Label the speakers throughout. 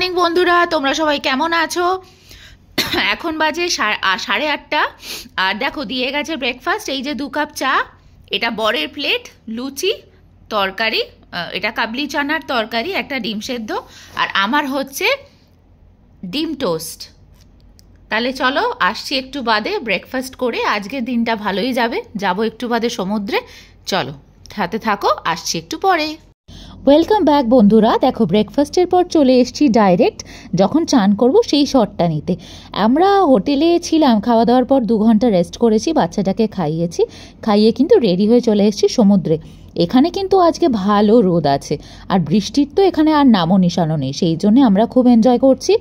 Speaker 1: Morning বন্ধুরা, তোমরা সবাই কেমন আছো? এখন বাজে 8:30 আর দেখো দিয়ে গেছে ব্রেকফাস্ট। এই যে 2 কাপ চা, এটা বরের প্লেট, লুচি, তরকারি, এটা কাবলি চানার তরকারি, একটা ডিম সেদ্ধ, আর আমার হচ্ছে ডিম টোস্ট। তাহলে চলো আসছি একটু বাদে ব্রেকফাস্ট করে। আজকের দিনটা ভালোই যাবে, যাবো একটু বাদে সমুদ্রে। চলো সাথে থাকো, আসছি একটু পরে। ওয়েলকাম ব্যাক বন্ধুরা। দেখো ব্রেকফাস্টের পর চলে এসেছি ডাইরেক্ট যখন চান করব সেই শটটা নিতে। আমরা হোটেলে ছিলাম, খাওয়া দাওয়ার পর 2 ঘন্টা রেস্ট করেছি, বাচ্চাটাকে খাইয়ে কিন্তু রেডি হয়ে চলে এসেছি সমুদ্রে। এখানে কিন্তু আজকে ভালো রোদ আছে, আর বৃষ্টির তো এখানে আর নামও নিশানো নেই, সেই জন্য আমরা খুব এনজয় করছি।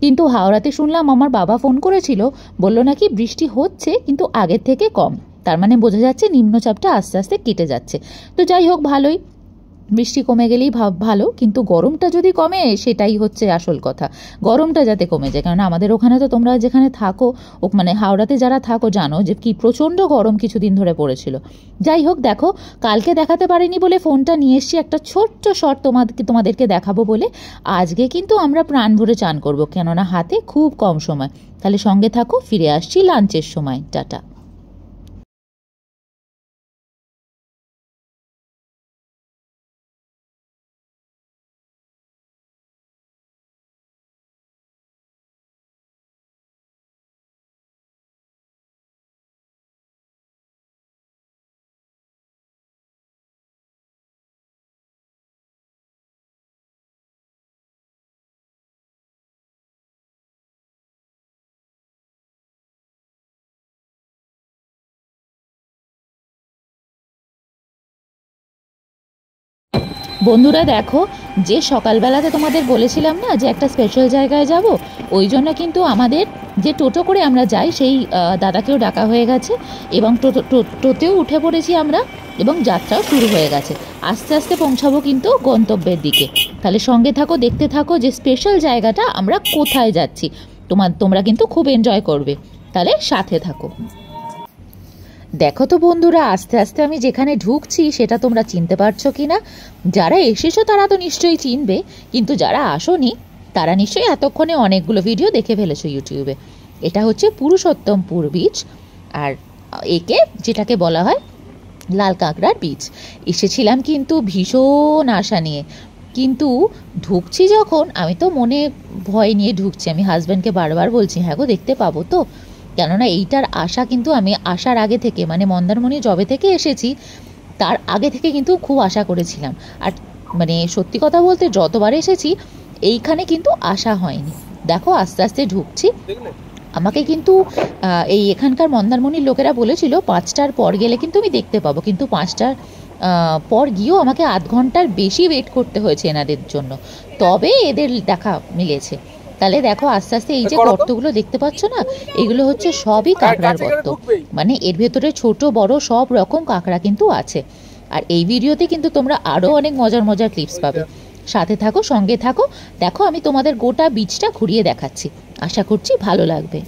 Speaker 1: কিন্তু হাওড়াতে শুনলাম, আমার বাবা ফোন করেছিল, বলল নাকি বৃষ্টি হচ্ছে কিন্তু আগের থেকে কম। তার মানে বোঝা যাচ্ছে নিম্নচাপটা আস্তে আস্তে কেটে যাচ্ছে। তো যাই হোক, ভালোই, বৃষ্টি কমে গেলেই ভালো, কিন্তু গরমটা যদি কমে সেটাই হচ্ছে আসল কথা। গরমটা যাতে কমে যায়, কারণ আমাদের ওখানে তো তোমরা যেখানে থাকো, মানে হাওড়াতে যারা থাকো, জানো যে কি প্রচণ্ড গরম কিছুদিন ধরে পড়েছিল। যাই হোক, দেখো কালকে দেখাতে পারিনি বলে ফোনটা নিয়ে এসছি, একটা ছোট্ট শট তোমাদেরকে দেখাবো বলে। আজকে কিন্তু আমরা প্রাণ ভরে চান করবো, কেননা হাতে খুব কম সময়। তাহলে সঙ্গে থাকো, ফিরে আসছি লাঞ্চের সময়। টাটা। বন্ধুরা দেখো, যে সকালবেলাতে তোমাদের বলেছিলাম না যে একটা স্পেশাল জায়গায় যাব, ওই জন্য কিন্তু আমাদের যে টোটো করে আমরা যাই সেই দাদাকেও ডাকা হয়ে গেছে, এবং টোটোতেও উঠে পড়েছি আমরা, এবং যাত্রাও শুরু হয়ে গেছে। আস্তে আস্তে পৌঁছাবো কিন্তু গন্তব্যের দিকে। তাহলে সঙ্গে থাকো, দেখতে থাকো যে স্পেশাল জায়গাটা আমরা কোথায় যাচ্ছি। তোমরা কিন্তু খুব এনজয় করবে, তাহলে সাথে থাকো। দেখো তো বন্ধুরা, আস্তে আস্তে আমি যেখানে ঢুকছি সেটা তোমরা চিনতে পারছো কি না? যারা এসেছো তারা তো নিশ্চয়ই চিনবে, কিন্তু যারা আসোনি তারা নিশ্চয়ই এতক্ষণে অনেকগুলো ভিডিও দেখে ফেলেছো ইউটিউবে। এটা হচ্ছে পুরুষোত্তমপুর বিচ, আর একে যেটাকে বলা হয় লাল কাঁকড়ার বিচ। এসেছিলাম কিন্তু ভীষণ আশা নিয়ে, কিন্তু ঢুকছি যখন, আমি তো মনে ভয় নিয়ে ঢুকছি। আমি হাজব্যান্ডকে বারবার বলছি, হ্যাঁ গো দেখতে পাবো তো, কেননা এইটার আশা কিন্তু আমি আসার আগে থেকে, মানে মন্দারমণি যবে থেকে এসেছি তার আগে থেকে কিন্তু খুব আশা করেছিলাম। আর মানে সত্যি কথা বলতে যতবার এসেছি এইখানে কিন্তু আশা হয়নি। দেখো আস্তে আস্তে ঢুকছি। আমাকে কিন্তু এই এখানকার মন্দারমণির লোকেরা বলেছিল 5টার পর গেলে কিন্তু আমি দেখতে পাবো, কিন্তু 5টার পর গিয়েও আমাকে আধ ঘন্টার বেশি ওয়েট করতে হয়েছে এনাদের জন্য, তবে এদের দেখা মিলেছে। তাহলে দেখো আস্তে আস্তে এই যে গর্তগুলো দেখতে পাচ্ছ না, এগুলো হচ্ছে সবই কাঁকড়ার গর্ত, মানে এর ভেতরে ছোট বড় সব রকম কাঁকড়া কিন্তু আছে। আর এই ভিডিওতে কিন্তু তোমরা আরও অনেক মজার মজার ক্লিপস পাবে। সাথে থাকো, সঙ্গে থাকো। দেখো আমি তোমাদের গোটা বিচটা ঘুরিয়ে দেখাচ্ছি, আশা করছি ভালো লাগবে।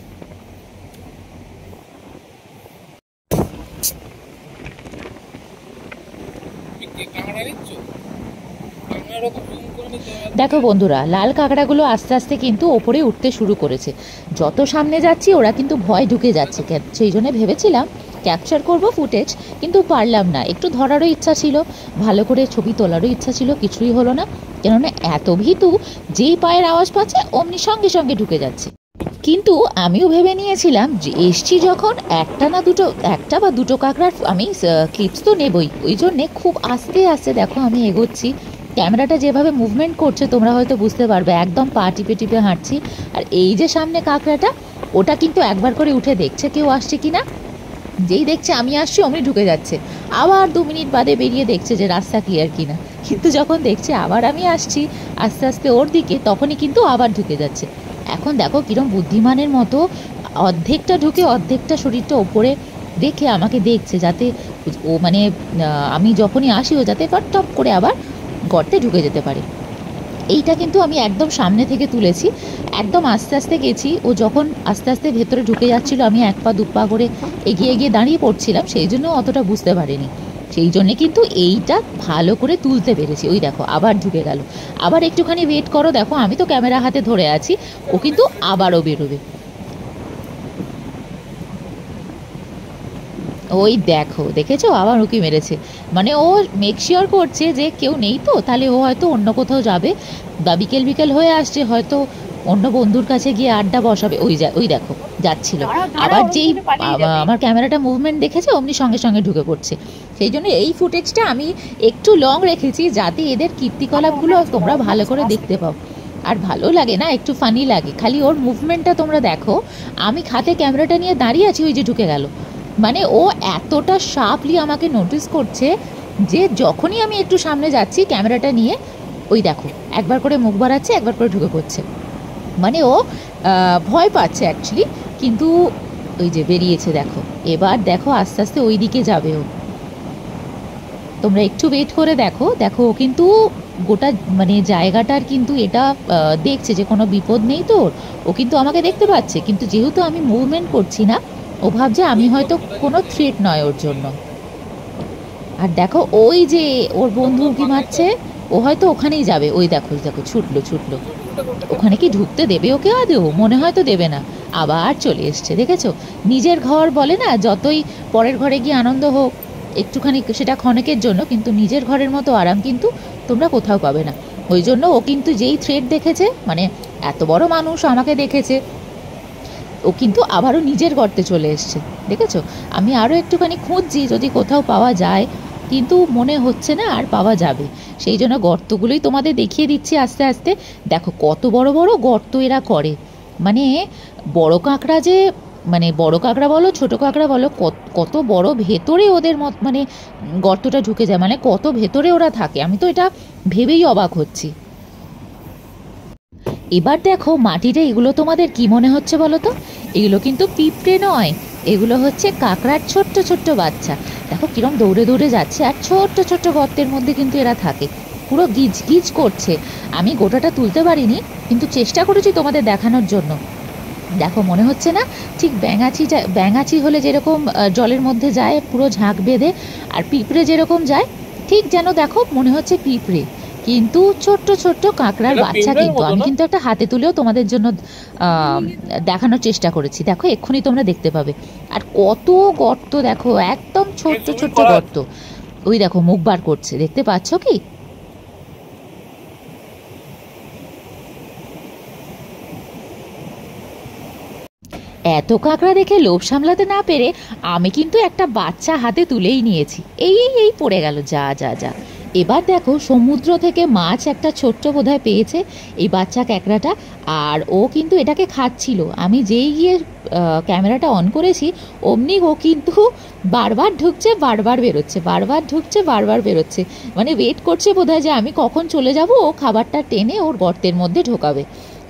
Speaker 1: দেখো বন্ধুরা, লাল কাঁকড়াগুলো আস্তে আস্তে কিন্তু ওপরে উঠতে শুরু করেছে। যত সামনে যাচ্ছি ওরা কিন্তু ভয় ঢুকে যাচ্ছে, সেই জন্য ভেবেছিলাম ক্যাপচার করব ফুটেজ, কিন্তু পারলাম না। একটু ধরারও ইচ্ছা ছিল, ভালো করে ছবি তোলারও ইচ্ছা ছিল, কিছুই হলো না, কেননা এত ভীতু, যেই পায়ের আওয়াজ পাচ্ছে অমনি সঙ্গে সঙ্গে ঢুকে যাচ্ছে। কিন্তু আমিও ভেবে নিয়েছিলাম যে এসছি যখন, একটা বা দুটো কাঁকড়ার আমি ক্লিপস তো নেবই, ওই জন্যে খুব আস্তে আস্তে দেখো আমি এগোচ্ছি। ক্যামেরাটা যেভাবে মুভমেন্ট করছে তোমরা হয়তো বুঝতে পারবে, একদম পা টিপে টিপে হাঁটছি। আর এই যে সামনে কাঁকড়াটা, ওটা কিন্তু একবার করে উঠে দেখছে কেউ আসছে কি না, যেই দেখছে আমি আসছি অমনি ঢুকে যাচ্ছে। আবার 2 মিনিট বাদে বেরিয়ে দেখছে যে রাস্তা ক্লিয়ার কিনা, কিন্তু যখন দেখছে আবার আমি আসছি আস্তে আস্তে ওর দিকে, তখনই কিন্তু আবার ঢুকে যাচ্ছে। এখন দেখো কিরম বুদ্ধিমানের মতো অর্ধেকটা ঢুকে অর্ধেকটা শরীরটা ওপরে রেখে আমাকে দেখছে, যাতে ও মানে আমি যখনই আসি ও যাতে টপ করে আবার গর্তে ঢুকে যেতে পারে। এইটা কিন্তু আমি একদম সামনে থেকে তুলেছি, একদম আস্তে আস্তে গেছি। ও যখন আস্তে আস্তে ভেতরে ঢুকে যাচ্ছিল, আমি 1 পা 2 পা করে এগিয়ে এগিয়ে দাঁড়িয়ে পড়ছিলাম, সেই জন্য অতটা বুঝতে পারিনি। সেই জন্যে কিন্তু এইটা ভালো করে তুলতে পেরেছি। ওই দেখো আবার ঢুকে গেল। আবার একটুখানি ওয়েট করো, দেখো আমি তো ক্যামেরা হাতে ধরে আছি, ও কিন্তু আবারও বেরোবে। ওই দেখো, দেখেছো আবার উঁকি মেরেছে, মানে ও মেক শিওর করছে যে কেউ নেই, তো তাহলে ও হয়তো অন্য কোথাও যাবে বা বিকেল বিকেল হয়ে আসছে, হয়তো অন্য বন্ধুর কাছে গিয়ে আড্ডা বসাবে। ওই দেখো যাচ্ছিল, আবার যেই আমার ক্যামেরাটা মুভমেন্ট দেখেছে অমনি সঙ্গে সঙ্গে ঢুকে পড়ছে। সেই জন্য এই ফুটেজটা আমি একটু লং রেখেছি, যাতে এদের কীর্তিকলাপগুলো তোমরা ভালো করে দেখতে পাও। আর ভালো লাগে না, একটু ফানি লাগে, খালি ওর মুভমেন্টটা তোমরা দেখো। আমি হাতে ক্যামেরাটা নিয়ে দাঁড়িয়ে আছি, ওই যে ঢুকে গেল। মানে ও এতটা শার্পলি আমাকে নোটিস করছে যে যখনই আমি একটু সামনে যাচ্ছি ক্যামেরাটা নিয়ে, ওই দেখো একবার করে মুখ বাড়াচ্ছে, একবার করে ঢুকে পড়ছে। মানে ও ভয় পাচ্ছে অ্যাকচুয়ালি, কিন্তু ওই যে বেরিয়েছে দেখো। এবার দেখো আস্তে আস্তে ওই দিকে যাবে ও, তোমরা একটু ওয়েট করে দেখো। দেখো ও কিন্তু গোটা মানে জায়গাটার কিন্তু এটা দেখছে যে কোনো বিপদ নেই তো, ও কিন্তু আমাকে দেখতে পাচ্ছে, কিন্তু যেহেতু আমি মুভমেন্ট করছি না, ও ভাবছে আমি হয়তো কোনো থ্রেট নয় ওর জন্য। আর দেখো ওই যে ওর বন্ধু উঁকি মারছে, ও হয়তো ওখানেই যাবে। ওই দেখো দেখো ছুটলো ছুটলো, ওখানে কি ঢুকতে দেবে ওকে আদেও? মনে হয় তো দেবে না, আবার চলে এসছে। দেখেছো, নিজের ঘর বলে না, যতই পরের ঘরে গিয়ে আনন্দ হোক একটুখানি সেটা ক্ষণিকের জন্য, কিন্তু নিজের ঘরের মতো আরাম কিন্তু তোমরা কোথাও পাবে না। ওই জন্য ও কিন্তু যেই থ্রেট দেখেছে, মানে এত বড় মানুষ আমাকে দেখেছে, ও কিন্তু আবারও নিজের গর্তে চলে এসছে। দেখেছো, আমি আরও একটুখানি খুঁজছি যদি কোথাও পাওয়া যায়, কিন্তু মনে হচ্ছে না আর পাওয়া যাবে। সেই জন্য গর্তগুলোই তোমাদের দেখিয়ে দিচ্ছি আস্তে আস্তে। দেখো কত বড় বড় গর্ত এরা করে, মানে বড় কাঁকড়া যে, মানে বড় কাঁকড়া বলো ছোট কাঁকড়া বলো, কত বড় ভেতরে ওদের মানে গর্তটা ঢুকে যায়, মানে কত ভেতরে ওরা থাকে, আমি তো এটা ভেবেই অবাক হচ্ছি। এবার দেখো মাটিতে এগুলো তোমাদের কি মনে হচ্ছে বলো তো? এগুলো কিন্তু পিঁপড়ে নয়, এগুলো হচ্ছে কাঁকড়ার ছোট্ট ছোট্ট বাচ্চা। দেখো কিরম দৌড়ে দৌড়ে যাচ্ছে, আর ছোট্ট ছোট্ট গর্তের মধ্যে কিন্তু এরা থাকে, পুরো গিজ গিজ করছে। আমি গোটাটা তুলতে পারিনি, কিন্তু চেষ্টা করেছি তোমাদের দেখানোর জন্য। দেখো মনে হচ্ছে না ঠিক ব্যাঙাচি হলে যেরকম জলের মধ্যে যায় পুরো ঝাঁক বেঁধে, আর পিঁপড়ে যেরকম যায়, ঠিক যেন দেখো মনে হচ্ছে পিঁপড়ে, কিন্তু ছোট্ট ছোট্ট কাঁকড়ার বাচ্চা। কিন্তু আমি কিন্তু একটা হাতে তুলেও তোমাদের জন্য দেখানোর চেষ্টা করেছি, দেখো এক্ষুনি তোমরা দেখতে পাবে। আর কত গর্ত দেখো, একদম ছোট্ট ছোট্ট গর্ত। ওই দেখো মুখ বার করছে, দেখতে পাচ্ছ কি? এত কাঁকড়া দেখে লোভ সামলাতে না পেরে আমি কিন্তু একটা বাচ্চা হাতে তুলেই নিয়েছি। এই এই এই পড়ে গেল, যা যা যা। এবার দেখো সমুদ্র থেকে মাছ একটা ছোট্ট বোধহয় পেয়েছে এই বাচ্চা ক্যাকড়াটা, আর ও কিন্তু এটাকে খাচ্ছিল। আমি যেই গিয়ে ক্যামেরাটা অন করেছি অমনি ও কিন্তু বারবার ঢুকছে বারবার বেরোচ্ছে, বারবার ঢুকছে বারবার বেরোচ্ছে, মানে ওয়েট করছে বোধহয় যে আমি কখন চলে যাব, ও খাবারটা টেনে ওর গর্তের মধ্যে ঢোকাবে।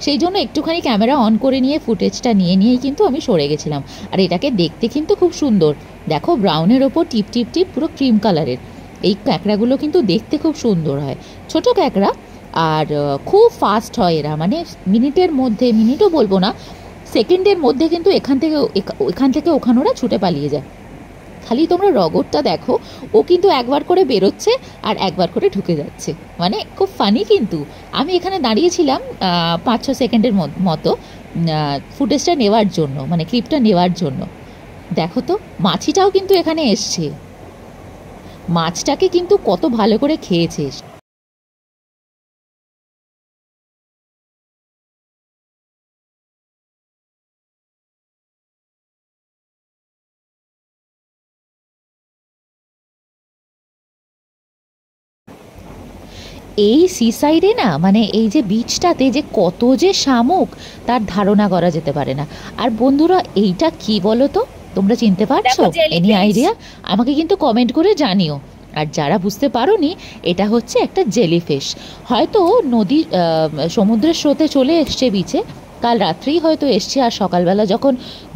Speaker 1: সেই জন্য একটুখানি ক্যামেরা অন করে নিয়ে ফুটেজটা নিয়েই কিন্তু আমি সরে গেছিলাম। আর এটাকে দেখতে কিন্তু খুব সুন্দর, দেখো ব্রাউনের ওপর টিপ টিপ টিপ পুরো ক্রিম কালারের। এই ক্যাকড়াগুলো কিন্তু দেখতে খুব সুন্দর হয়, ছোট ক্যাকড়া, আর খুব ফাস্ট হয় এরা, মানে মিনিটের মধ্যে, মিনিটও বলবো না, সেকেন্ডের মধ্যে কিন্তু এখান থেকে ওখানে ওরা ছুটে পালিয়ে যায়। খালি তোমরা রগরটা দেখো, ও কিন্তু একবার করে বেরোচ্ছে আর একবার করে ঢুকে যাচ্ছে, মানে খুব ফানি। কিন্তু আমি এখানে দাঁড়িয়েছিলাম 5-6 সেকেন্ডের মতো ফুটেজটা নেওয়ার জন্য, মানে ক্লিপটা নেওয়ার জন্য। দেখো তো মাছিটাও কিন্তু এখানে এসছে, মাছটাকে কিন্তু কত ভালো করে খেয়েছে। এই সি সাইডে না, মানে এই যে বিচটাতে যে কত যে শামুক, তার ধারণা করা যেতে পারে না। আর বন্ধুরা এইটা কি বলো তো, তোমরা চিনতে পারছো? Any idea? আমাকে কিন্তু কমেন্ট করে জানিও। আর যারা বুঝতে পারোনি, এটা হচ্ছে একটা জেলিফিশ, হয়তো নদী সমুদ্রের স্রোতে চলে এসছে বিচে, কাল রাত্রেই হয়তো এসছে, আর সকালবেলা যখন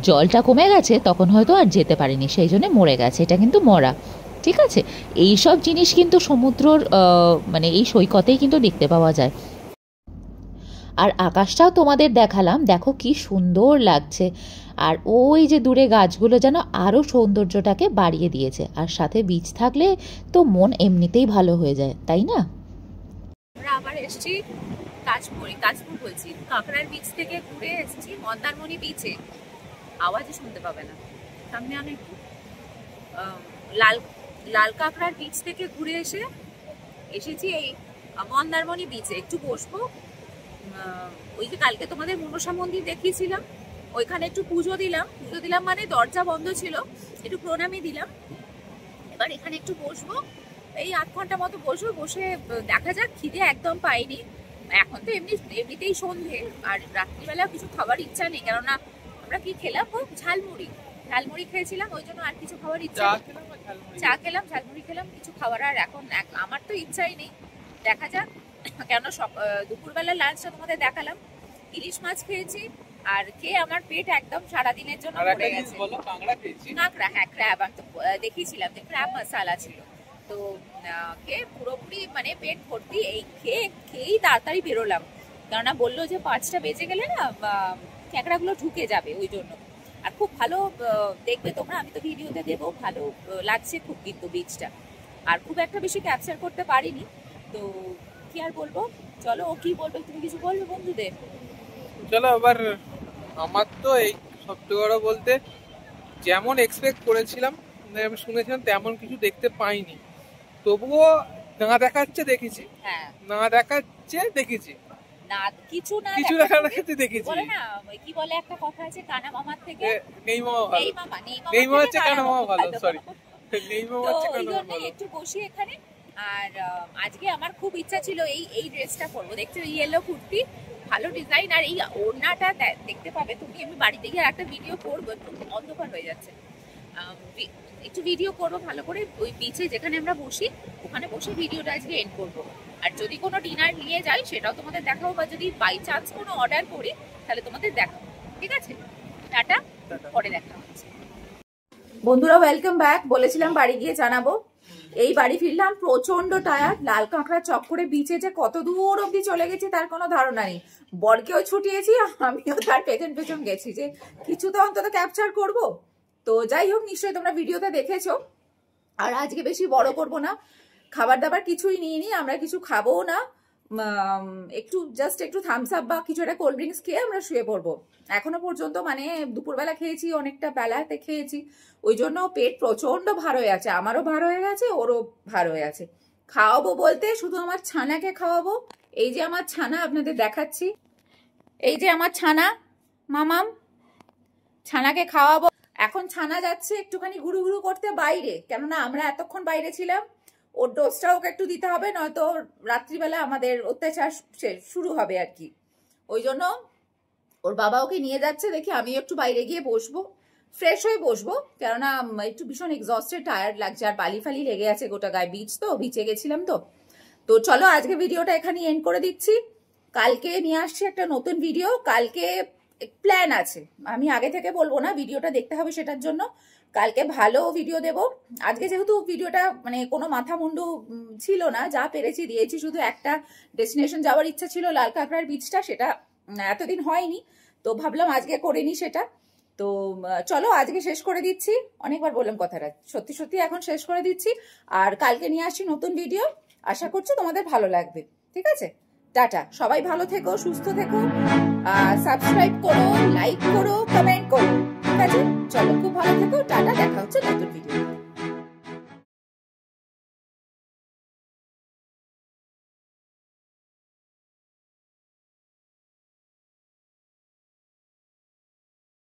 Speaker 1: জলটা কমে গেছে তখন হয়তো আর যেতে পারেনি, সেই জন্য মরে গেছে। এটা কিন্তু মরা, ঠিক আছে? এই সব জিনিস কিন্তু সমুদ্রর মানে এই সৈকতেই কিন্তু দেখতে পাওয়া যায়। আর আকাশটাও তোমাদের দেখালাম, দেখো কি সুন্দর লাগছে। আর ওই যে দূরে গাছগুলো যেন আরও সৌন্দর্যটাকে বাড়িয়ে দিয়েছে। আর সাথে বীচ থাকলে তো মন এমনিতেই ভালো হয়ে যায়, তাই না?
Speaker 2: আমরা আবার এসেছি কাশপুর বলছি, কাঁকড়ার বীচ থেকে ঘুরে এসেছি মন্দারমণি বিচে। আওয়াজই শুনতে পাবে না সামনে। আমি লাল কাঁকড়ার বীচ থেকে ঘুরে এসেছি এই মন্দারমণি বিচে। একটু বসবো। ওই যে কালকে তোমাদের মনসা মন্দির দেখিয়েছিলাম, ওইখানে একটু পুজো দিলাম মানে দরজা বন্ধ ছিল, একটু প্রণামী দিলাম। এবার এখানে একটু বসবো, এই 8 ঘন্টা মতো বসবো। বসে দেখা যাক, খিদে একদম পাইনি। এখন তো এমনিতেই সন্ধে, আর রাত্রিবেলা কিছু খাবার ইচ্ছা নেই, কেননা আমরা কি খেলাম, ঝালমুড়ি খেয়েছিলাম, ওই জন্য আর কিছু খাবার ইচ্ছা নেই। চা খেলাম, ঝালমুড়ি খেলাম, কিছু খাবার আর এখন আমার তো ইচ্ছাই নেই। দেখা যাক, কেন দুপুরবেলা লাঞ্চটা তোমাদের দেখালাম, ইলিশ মাছ খেয়েছি, আর খেয়ে আমার পেট একদম সারাদিনের জন্য ভরে গেছে। কাঁকড়া, হ্যাঁ ক্র্যাব, আমি তো দেখিয়েছিলাম যে ক্র্যাব মশালা ছিল। তো খেয়ে পুরোপুরি মানে পেট ভর্তি। এই খেয়েই তাড়াতাড়ি বেরোলাম, কেননা বললো যে 5টা বেজে গেলে না ক্যাঁকড়াগুলো ঢুকে যাবে, ওই জন্য। আর খুব ভালো দেখবে তোমরা, আমি তো ভিডিওতে দেবো, ভালো লাগছে খুব কিন্তু বীচটা। আর খুব একটা বেশি ক্যাপচার করতে পারিনি, তো কি আর বলবো। চলো, ও কি বলবে, তুমি কিছু বলবে বন্ধুদের?
Speaker 3: চলো এবার। আমার তো এই সত্যি কথা বলতে যেমন এক্সপেক্ট করেছিলাম, আমি শুনেছিলাম তেমন কিছু দেখতে পাইনি। তবুও না দেখাচ্ছে দেখেছি, না দেখাচ্ছে দেখেছি,
Speaker 2: না কিছু
Speaker 3: দেখাতে দেখেছি।
Speaker 2: বলে না, কি বলে একটা কথা আছে, কানা মামার থেকে
Speaker 3: নেই মামা হচ্ছে কানা মামা ভালো। সরি, নেই মামা হচ্ছে কানা মামা ভালো।
Speaker 2: একটু বসি এখানে। আর আজকে আমার খুব ইচ্ছা ছিল এই ড্রেসটা পরবো। দেখছো, ইয়েলো কুর্তি, ভালো ডিজাইন, আর এই ওড়নাটা দেখতে পাবে তুমি। আমি বাড়িতে গিয়ে একটা ভিডিও করবো, একটু অন্ধকার হয়ে যাচ্ছে, একটু ভিডিও করবো ভালো করে ওই বিচে যেখানে আমরা বসি, ওখানে বসে ভিডিওটা আজকে এন্ড করবো। আর যদি কোনো ডিনার নিয়ে যাই সেটাও তোমাদের দেখাবো, বা যদি বাই চান্স কোনো অর্ডার করি তাহলে তোমাদের দেখাবো। ঠিক আছে, টাটা, পরে দেখা হচ্ছে। বন্ধুরা ওয়েলকাম ব্যাক। বলেছিলাম বাড়ি গিয়ে জানাবো, এই বাড়ি ফিরলাম প্রচন্ড টায়ার্ড। লাল কাঁকড়া চক্করে বিচে যে কত দূর অব্দি চলে গেছি তার কোনো ধারণা নেই। বরকেও ছুটিয়েছি, আমিও তার পেছন গেছি যে কিছু তো অন্তত ক্যাপচার করব। তো যাই হোক, নিশ্চয়ই তোমরা ভিডিওতে দেখেছো। আর আজকে বেশি বড় করব না, খাবার দাবার কিছুই নিয়ে নি, আমরা কিছু খাবোও না। একটু থামস আপ বা কিছু একটা কোল্ড ড্রিঙ্কস খেয়ে আমরা শুয়ে পড়বো। এখনো পর্যন্ত মানে দুপুরবেলা খেয়েছি, অনেকটা বেলাতে খেয়েছি, ওই জন্য পেট প্রচন্ড ভার হয়ে আছে। আমারও ভার হয়ে গেছে, ওরও ভার হয়ে আছে। খাওয়াবো বলতে শুধু আমার ছানাকে খাওয়াবো। এই যে আমার ছানা, আপনাদের দেখাচ্ছি, এই যে আমার ছানা মামাম, ছানাকে খাওয়াবো। এখন ছানা যাচ্ছে একটুখানি ঘুরু ঘুরু করতে বাইরে, কেননা আমরা এতক্ষণ বাইরে ছিলাম। ওর ডোজটা ওকে একটু দিতে হবে, নয়তো রাত্রিবেলা আমাদের অত্যাচার শুরু হবে আর কি। ওই জন্য ওর বাবা ওকে নিয়ে যাচ্ছে। দেখি আমি একটু বাইরে গিয়ে বসবো, ফ্রেশ হয়ে বসবো, কেননা একটু ভীষণ এক্সস্টেড, টায়ার্ড লাগছে, আর বালি ফালি লেগে আছে গোটা গায়ে। বিচে গেছিলাম তো। তো চলো আজকে ভিডিওটা এখানে এন্ড করে দিচ্ছি। কালকে নিয়ে আসছি একটা নতুন ভিডিও। কালকে প্ল্যান আছে, আমি আগে থেকে বলবো না, ভিডিওটা দেখতে হবে সেটার জন্য। কালকে ভালো ভিডিও দেব। আজকে যেহেতু ভিডিওটা মানে কোনো মাথা মুন্ডু ছিল না, যা পেরেছি দিয়েছি। শুধু একটা ডেস্টিনেশন যাওয়ার ইচ্ছা ছিল, লাল কাঁকড়ার বিচটা, সেটা এতদিন হয়নি, তো ভাবলাম আজকে করে নি সেটা। তো চলো আজকে শেষ করে দিচ্ছি। অনেকবার বললাম কথাটা, সত্যি সত্যি এখন শেষ করে দিচ্ছি। আর কালকে নিয়ে আসছি নতুন ভিডিও, আশা করছি তোমাদের ভালো লাগবে। ঠিক আছে, টাটা, সবাই ভালো থেকো, সুস্থ থেকো, সাবস্ক্রাইব করো, লাইক করো, কমেন্ট করো। ঠিক আছে, চলো খুব ভালো থেকো, টাটা, দেখা হচ্ছে নতুন ভিডিও।